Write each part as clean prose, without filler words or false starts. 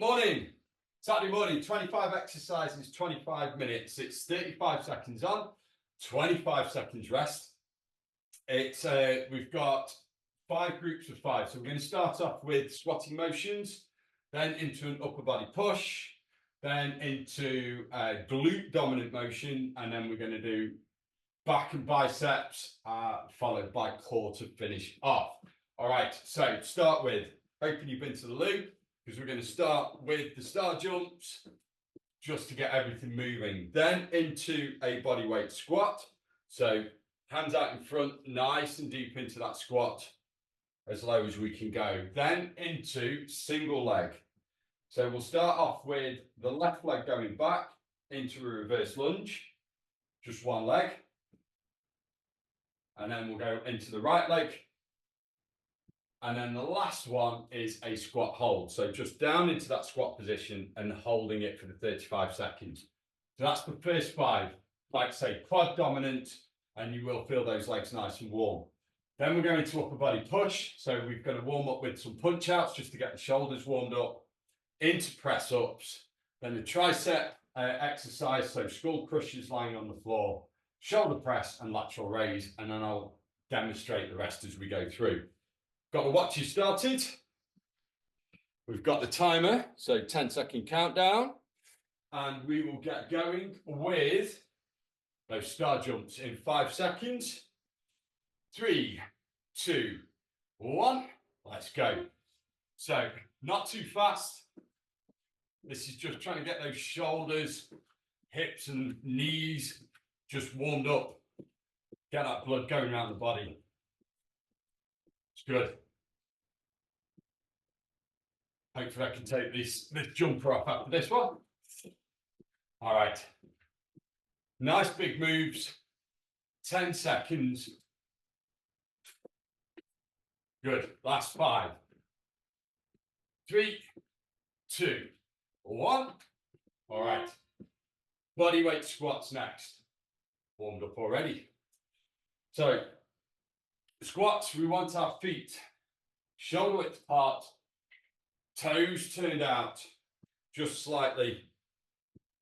Morning. Saturday morning, 25 exercises, 25 minutes. It's 35 seconds on, 25 seconds rest. We've got 5 groups of 5. So we're going to start off with squatting motions, then into an upper body push, then into a glute dominant motion, and then we're going to do back and biceps, followed by core to finish off. All right, so to start with, hoping you've been to the loo, because we're going to start with the star jumps just to get everything moving. Then into a bodyweight squat. So hands out in front, nice and deep into that squat, as low as we can go. Then into single leg. So we'll start off with the left leg going back into a reverse lunge, just one leg. And then we'll go into the right leg. And then the last one is a squat hold. So just down into that squat position and holding it for the 35 seconds. So that's the first 5. Like I say, quad dominant, and you will feel those legs nice and warm. Then we're going to upper body push. So we're going to warm up with some punch outs just to get the shoulders warmed up. Into press ups. Then the tricep exercise. So skull crushers lying on the floor, shoulder press and lateral raise. And then I'll demonstrate the rest as we go through. Got the watches started. We've got the timer, so 10-second countdown. And we will get going with those star jumps in 5 seconds. 3, 2, 1. Let's go. So, not too fast. This is just trying to get those shoulders, hips and knees just warmed up. Get that blood going around the body. It's good. Hopefully I can take this jumper off after this one. All right. Nice big moves. 10 seconds. Good. Last 5. 3, 2, 1. All right. Bodyweight squats next. Warmed up already. So, squats, we want our feet shoulder width apart, toes turned out just slightly.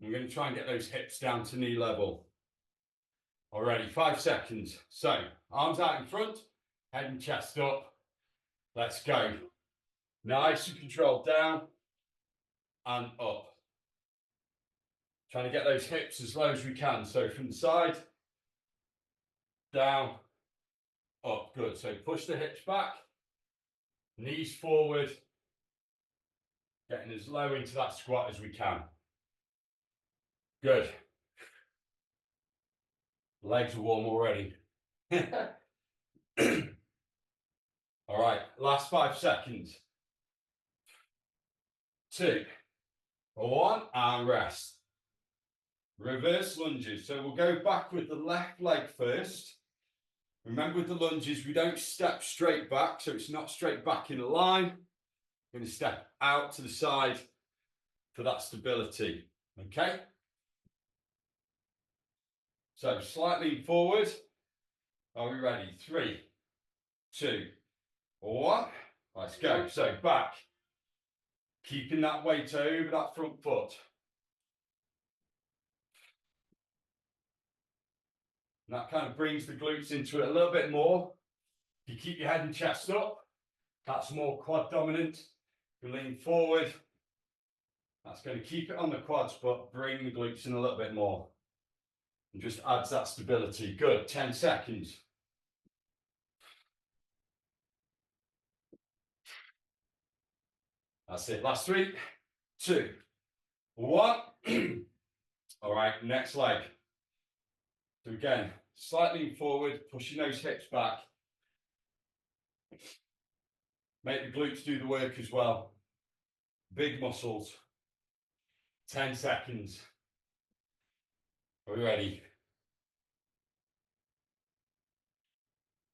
We're going to try and get those hips down to knee level. Already, 5 seconds. So, arms out in front, head and chest up. Let's go. Nice and controlled, down and up. Trying to get those hips as low as we can. So from the side, down, up. Good. So push the hips back, knees forward, getting as low into that squat as we can. Good. Legs are warm already. All right, last 5 seconds. 2, 1, and rest. Reverse lunges. So we'll go back with the left leg first. Remember with the lunges, we don't step straight back, so it's not straight back in a line. We're going to step out to the side for that stability. Okay? So slightly forward. Are we ready? 3, 2, 1. Let's go. So back. Keeping that weight over that front foot. And that kind of brings the glutes into it a little bit more. If you keep your head and chest up, that's more quad dominant. You lean forward. That's going to keep it on the quads, but bring the glutes in a little bit more. And just adds that stability. Good. 10 seconds. That's it. Last 3, 2, 1. All right, next leg. So again, slightly forward, pushing those hips back. Make the glutes do the work as well. Big muscles. 10 seconds. Are we ready?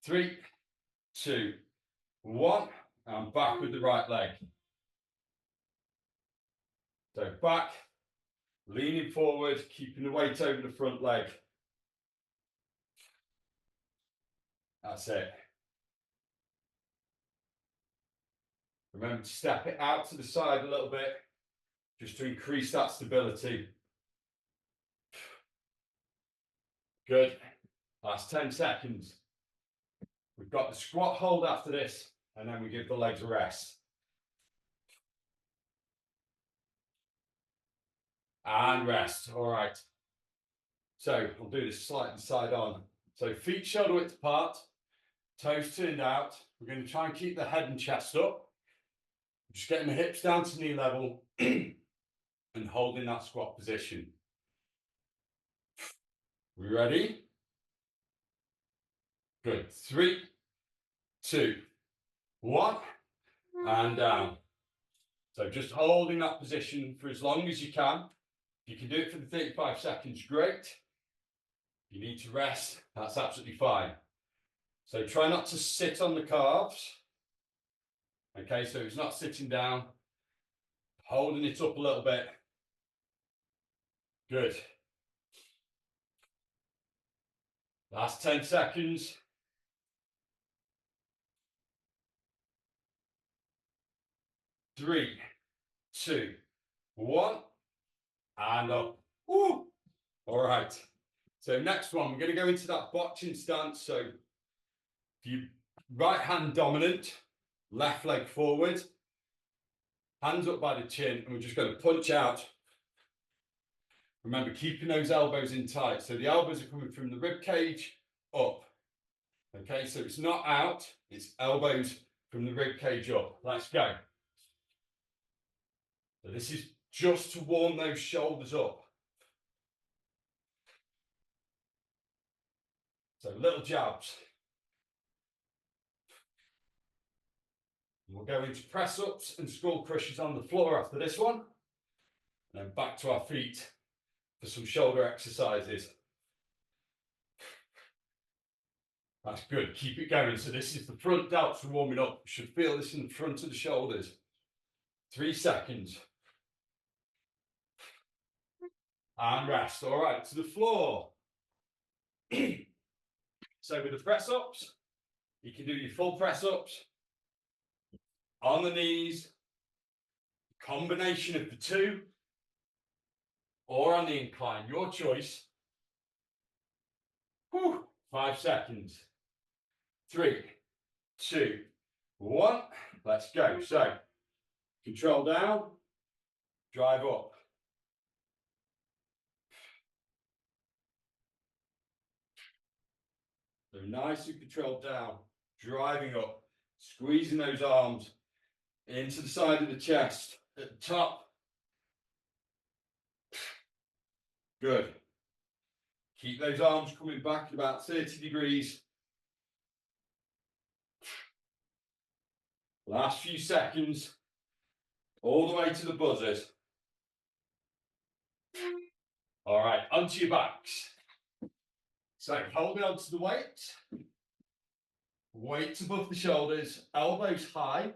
3, 2, 1. And back with the right leg. So back, leaning forward, keeping the weight over the front leg. That's it. Remember to step it out to the side a little bit. just to increase that stability. Good. Last 10 seconds. We've got the squat hold after this, and then we give the legs a rest. And rest. All right. So I'll do this slightly side on. So feet shoulder width apart, toes turned out. We're going to try and keep the head and chest up. Just getting the hips down to knee level and holding that squat position. We ready? Good. 3, 2, 1, and down. So just holding that position for as long as you can. If you can do it for the 35 seconds, great. If you need to rest, that's absolutely fine. So try not to sit on the calves. Okay, so it's not sitting down, holding it up a little bit. Good. Last 10 seconds. 3, 2, 1, and up. Woo! All right. So next one, we're going to go into that boxing stance. So if you right hand dominant, left leg forward, hands up by the chin, and we're just going to punch out. Remember, keeping those elbows in tight. So the elbows are coming from the rib cage up. Okay, so it's not out, it's elbows from the rib cage up. Let's go. So this is just to warm those shoulders up. So little jabs. We'll go into press ups and skull crushes on the floor after this one. And then back to our feet for some shoulder exercises. That's good. Keep it going. So this is the front delts for warming up. You should feel this in the front of the shoulders. 3 seconds. And rest. All right, to the floor. So with the press ups, you can do your full press ups on the knees, combination of the two, or on the incline, your choice. Whew. 5 seconds. 3, 2, 1. Let's go. So control down, drive up. So nice and controlled down, driving up, squeezing those arms into the side of the chest at the top. Good. Keep those arms coming back at about 30 degrees. Last few seconds, all the way to the buzzers. All right, onto your backs. So holding onto the weights. Weights above the shoulders, elbows high.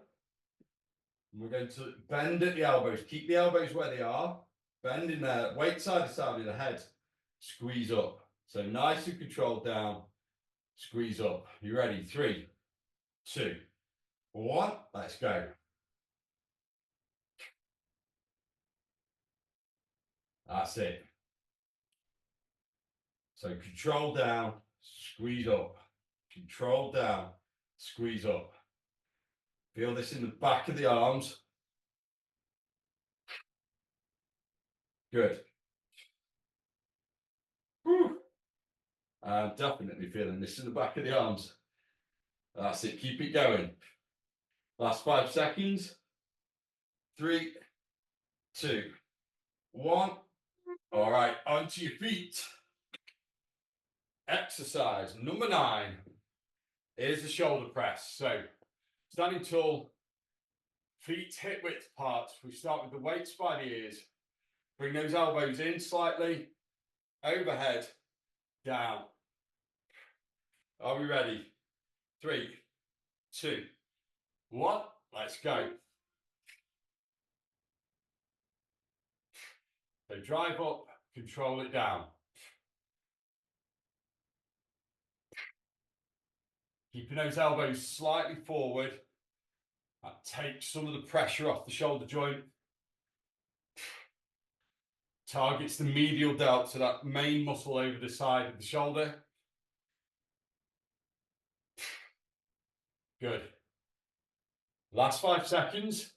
And we're going to bend at the elbows. Keep the elbows where they are. Bend in there, weight side to side of the head. Squeeze up. So nice and controlled down. Squeeze up. You ready? 3, 2, 1. Let's go. That's it. So control down, squeeze up. Control down, squeeze up. Feel this in the back of the arms. Good. Whew. I'm definitely feeling this in the back of the arms. That's it. Keep it going. Last 5 seconds. 3, 2, 1. All right, onto your feet. Exercise number 9 is the shoulder press. So standing tall, feet hip width apart. We start with the weights by the ears. Bring those elbows in slightly, overhead, down. Are we ready? 3, 2, 1. Let's go. So drive up, control it down. Keeping those elbows slightly forward. That takes some of the pressure off the shoulder joint. Targets the medial delt, so that main muscle over the side of the shoulder. Good. Last 5 seconds.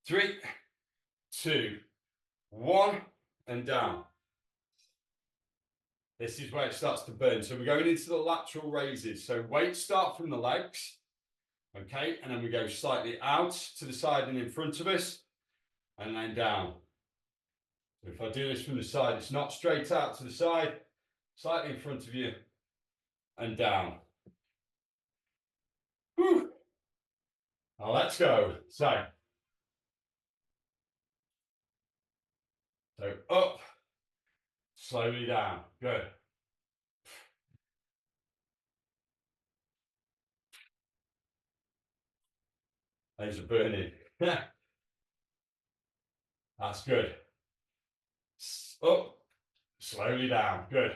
3, 2, 1, and down. This is where it starts to burn. So we're going into the lateral raises. So weights start from the legs. Okay, and then we go slightly out to the side and in front of us, and then down. So if I do this from the side, it's not straight out to the side, slightly in front of you, and down. Whew. Now let's go. So up, slowly down. Good. Those are burning. That's good. Up, slowly down. Good.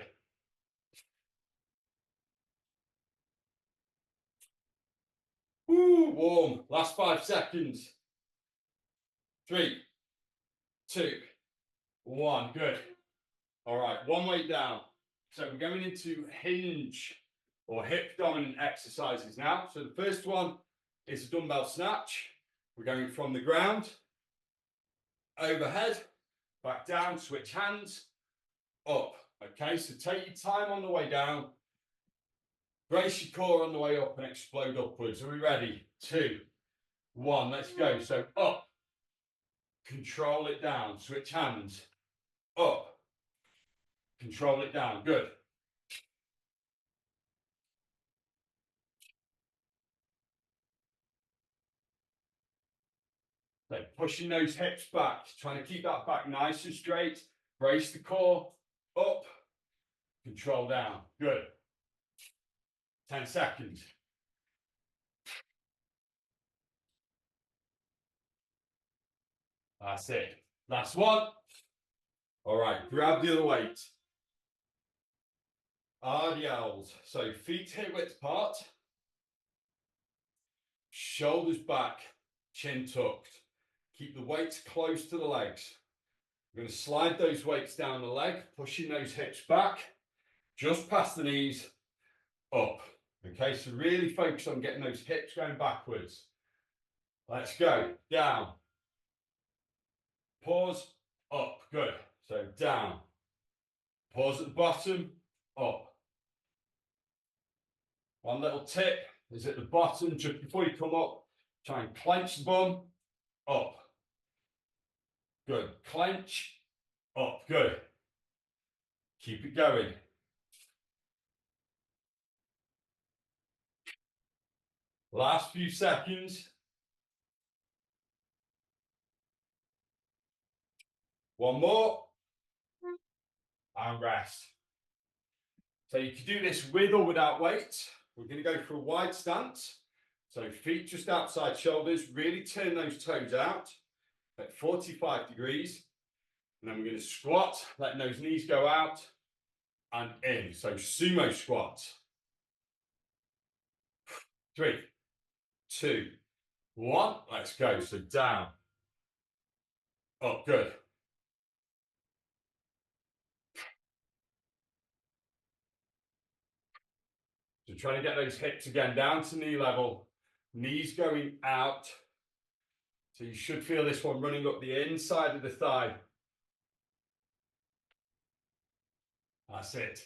Woo, warm. Last 5 seconds. 3, 2, 1. Good. All right, one weight down. So we're going into hinge or hip dominant exercises now. So the first one is a dumbbell snatch. We're going from the ground, overhead, back down, switch hands, up. Okay, so take your time on the way down. Brace your core on the way up and explode upwards. Are we ready? 2, 1, let's go. So up, control it down, switch hands, up, control it down, good. So pushing those hips back, trying to keep that back nice and straight. Brace the core, up, control down, good. 10 seconds. That's it. Last one. All right, grab the other weight. RDLs. So feet hip width apart, shoulders back, chin tucked. Keep the weights close to the legs. We're going to slide those weights down the leg, pushing those hips back, just past the knees, up. Okay, so really focus on getting those hips going backwards. Let's go. Down. Pause. Up. Good. So down. Pause at the bottom. Up. One little tip is at the bottom, just before you come up, try and clench the bum. Up. Good. Clench. Up. Good. Keep it going. Last few seconds. One more. And rest. So you can do this with or without weights. We're going to go for a wide stance. So feet just outside shoulders. Really turn those toes out at 45 degrees. And then we're going to squat, letting those knees go out and in. So sumo squat. 3, 2, 1. Let's go. So down. Up. Good. So trying to get those hips again down to knee level. Knees going out. So you should feel this one running up the inside of the thigh. That's it.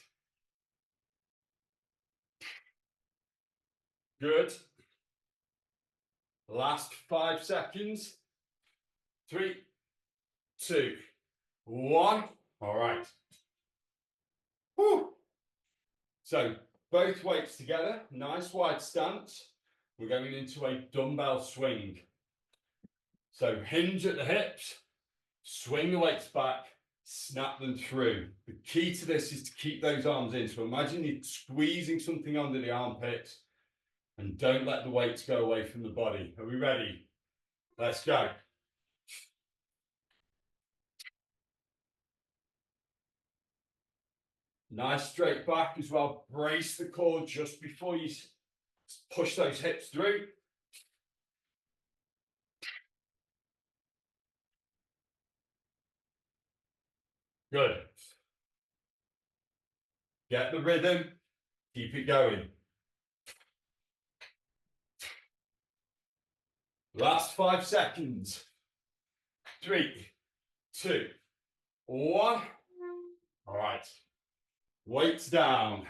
Good. Last 5 seconds. 3, 2, 1. All right. Whew. So both weights together, nice wide stance. We're going into a dumbbell swing. So hinge at the hips, swing the weights back, snap them through. The key to this is to keep those arms in. So imagine you're squeezing something under the armpits and don't let the weights go away from the body. Are we ready? Let's go. Nice straight back as well. Brace the core just before you push those hips through. Good. Get the rhythm. Keep it going. Last 5 seconds. 3, 2, 1. All right. Weights down.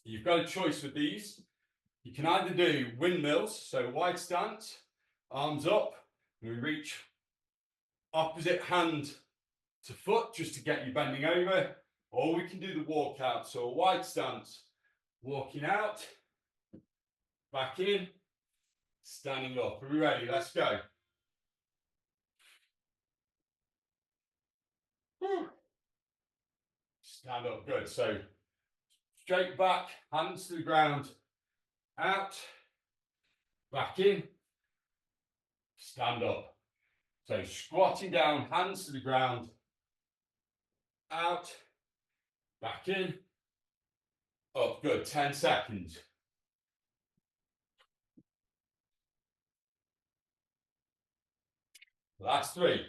You've got a choice with these. You can either do windmills, so wide stance, arms up, and we reach opposite hand to foot just to get you bending over, or we can do the walkout, so a wide stance, walking out, back in, standing up. Are we ready? Let's go. Stand up, good. So straight back, hands to the ground, out, back in, stand up. So squatting down, hands to the ground, out, back in, up. Good. 10 seconds. Last 3.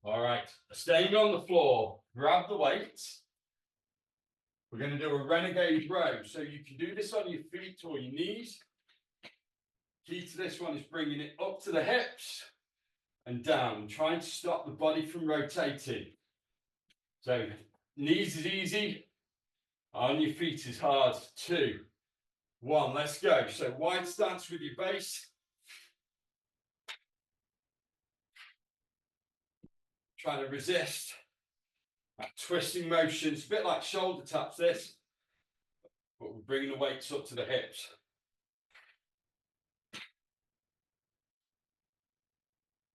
All right. Staying on the floor, grab the weights. We're going to do a renegade row. So you can do this on your feet or your knees. Key to this one is bringing it up to the hips and down, trying to stop the body from rotating. So knees is easy, on your feet is hard. 2, 1, let's go. So wide stance with your base. Trying to resist that twisting motion. It's a bit like shoulder taps this, but we're bringing the weights up to the hips.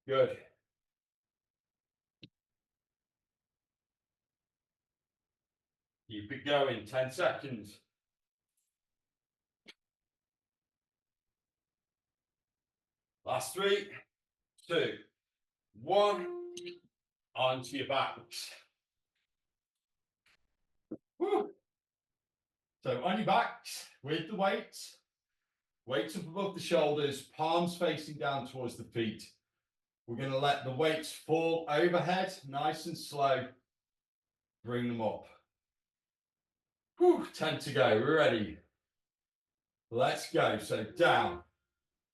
Good. Keep it going, 10 seconds. Last 3, 2, 1, onto your backs. Woo. So on your backs, with the weights up above the shoulders, palms facing down towards the feet. We're going to let the weights fall overhead, nice and slow. Bring them up. Whew, 10 to go. We're ready. Let's go. So down,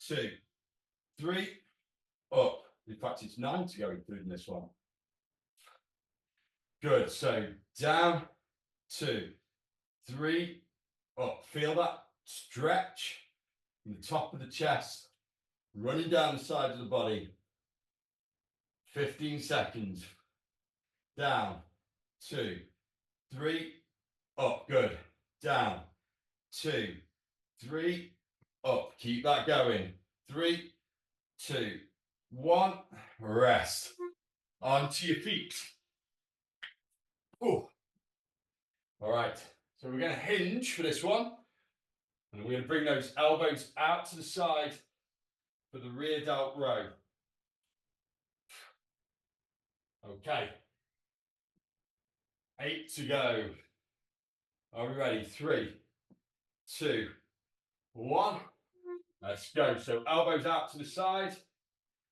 2, 3, up. In fact, it's 9 to go, including this one. Good. So down, 2, 3, up. Feel that stretch from the top of the chest, running down the side of the body. 15 seconds. Down, 2, 3, up. Good. Down, 2, 3, up. Keep that going. 3, 2, 1. Rest. Onto your feet. Ooh. All right. So we're going to hinge for this one. And we're going to bring those elbows out to the side for the rear delt row. Okay. 8 to go. Are we ready? 3, 2, 1. Let's go. So elbows out to the side.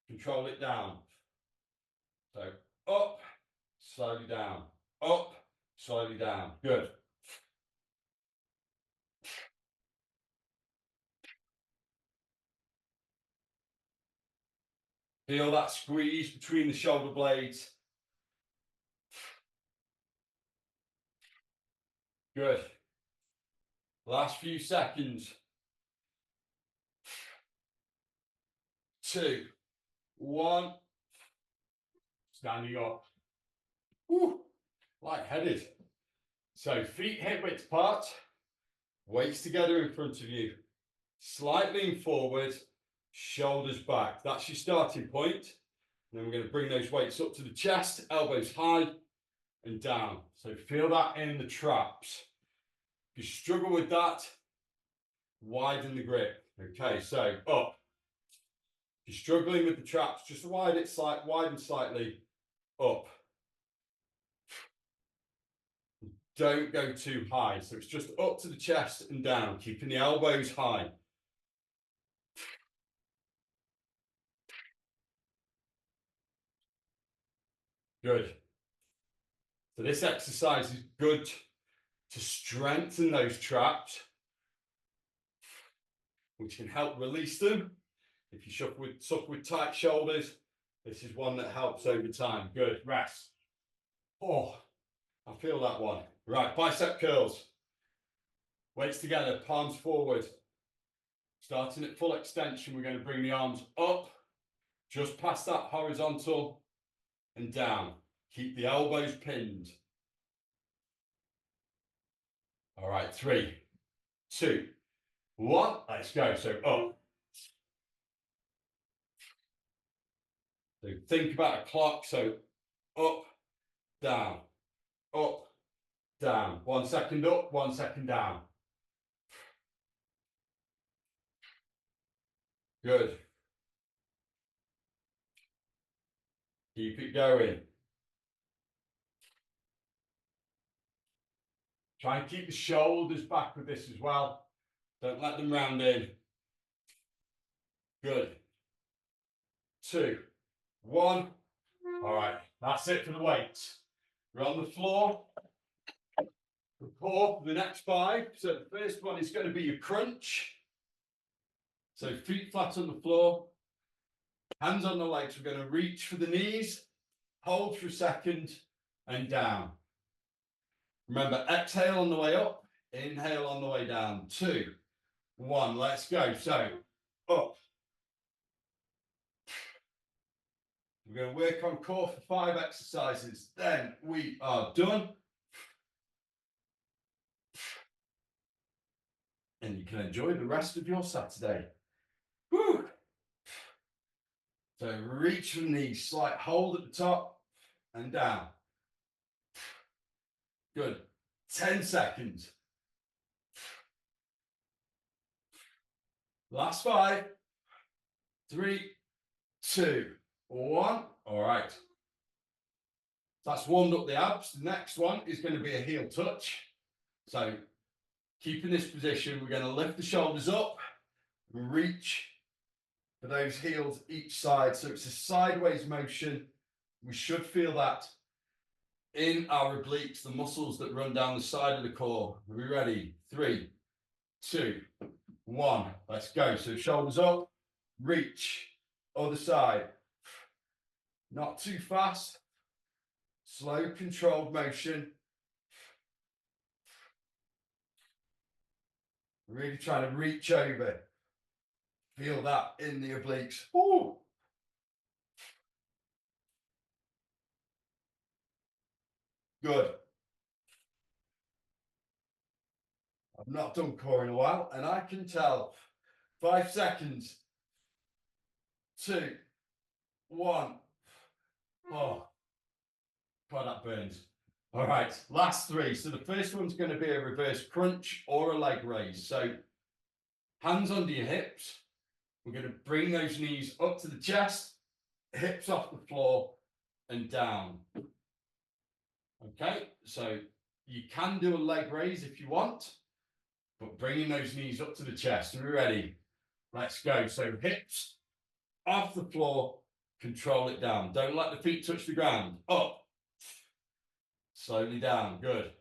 Control it down. So up, slowly down. Up, slowly down. Good. Feel that squeeze between the shoulder blades. Good. Last few seconds. 2, 1. Standing up. Woo. Light-headed. So feet hip width apart. Weights together in front of you. Slight lean forward. Shoulders back. That's your starting point. And then we're going to bring those weights up to the chest. Elbows high and down. So feel that in the traps. If you struggle with that, widen the grip. Okay, so up. If you're struggling with the traps, just widen slightly, up. Don't go too high. So it's just up to the chest and down, keeping the elbows high. Good. So this exercise is good to strengthen those traps, which can help release them. If you suffer with tight shoulders, this is one that helps over time. Good. Rest. Oh, I feel that one. Right, bicep curls. Weights together, palms forward. Starting at full extension, we're going to bring the arms up, just past that horizontal and down. Keep the elbows pinned. All right, 3, 2, 1. Let's go. So up. So think about a clock. So up, down, up, down. 1 second up, 1 second down. Good. Keep it going. Try and keep the shoulders back with this as well. Don't let them round in. Good. 2, 1. All right, that's it for the weights. We're on the floor. Prepare for the next 5. So the first one is going to be your crunch. So feet flat on the floor, hands on the legs. We're going to reach for the knees, hold for a second, and down. Remember, exhale on the way up, inhale on the way down. 2, 1, let's go. So up. We're going to work on core for 5 exercises. Then we are done. And you can enjoy the rest of your Saturday. Woo. So reach from the slight hold at the top and down. Good. 10 seconds. Last 5, 3, 2, 1. All right. That's warmed up the abs. The next one is going to be a heel touch. So keeping this position, we're going to lift the shoulders up and reach for those heels each side. So it's a sideways motion. We should feel that in our obliques, the muscles that run down the side of the core. Are we ready? 3, 2, 1. Let's go. So shoulders up, reach, other side. Not too fast. Slow, controlled motion. Really trying to reach over. Feel that in the obliques. Ooh. Good. I've not done core in a while, and I can tell. 5 seconds. 2, 1. Oh, God, that burns. All right, last 3. So the first one's going to be a reverse crunch or a leg raise. So hands under your hips. We're going to bring those knees up to the chest, hips off the floor and down. Okay, so you can do a leg raise if you want, but bringing those knees up to the chest. Are we ready? Let's go. So hips off the floor, control it down. Don't let the feet touch the ground. Up. Slowly down. Good.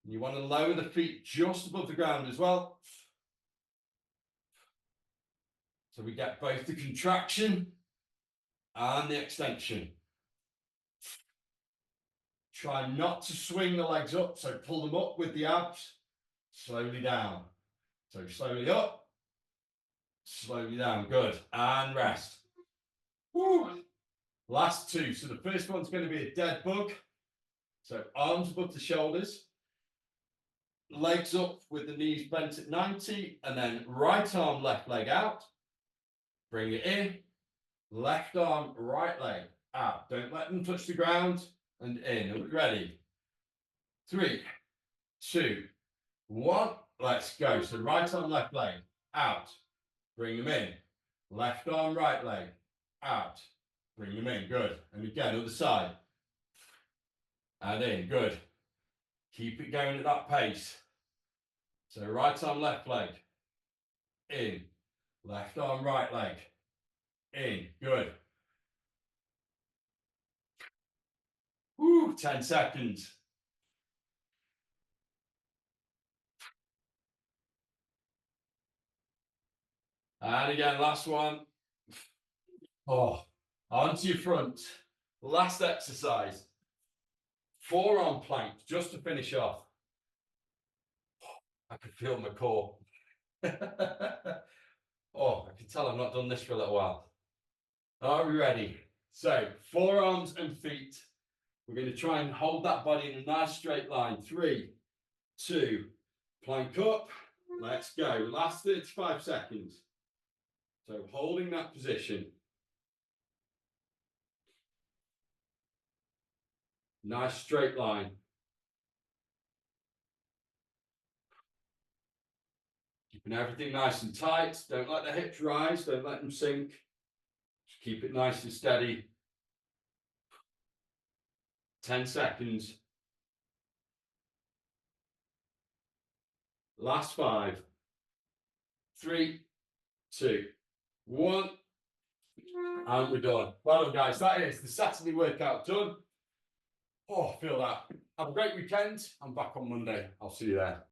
You want to lower the feet just above the ground as well. So we get both the contraction and the extension. Try not to swing the legs up, so pull them up with the abs, slowly down. So slowly up, slowly down, good. And rest. Woo. Last 2. So the first one's going to be a dead bug. So arms above the shoulders, legs up with the knees bent at 90, and then right arm, left leg out. Bring it in, left arm, right leg out. Don't let them touch the ground and in. Are we ready? 3, 2, 1. Let's go. So right arm, left leg out. Bring them in. Left arm, right leg out. Bring them in. Good. And again, other side. And in. Good. Keep it going at that pace. So right arm, left leg in. Left arm, right leg in. Good. Woo, 10 seconds. And again, last one. Oh, onto your front. Last exercise. Forearm plank, just to finish off. I can feel my core. Oh, I can tell I've not done this for a little while. Are we ready? So, forearms and feet. We're going to try and hold that body in a nice straight line. 3, 2, plank up. Let's go. Last 35 seconds. So, holding that position. Nice straight line. Keeping everything nice and tight. Don't let the hips rise. Don't let them sink. Just keep it nice and steady. 10 seconds. Last 5, 3, 2, 1. And we're done. Well done, guys. That is the Saturday workout done. Oh, I feel that. Have a great weekend. I'm back on Monday. I'll see you there.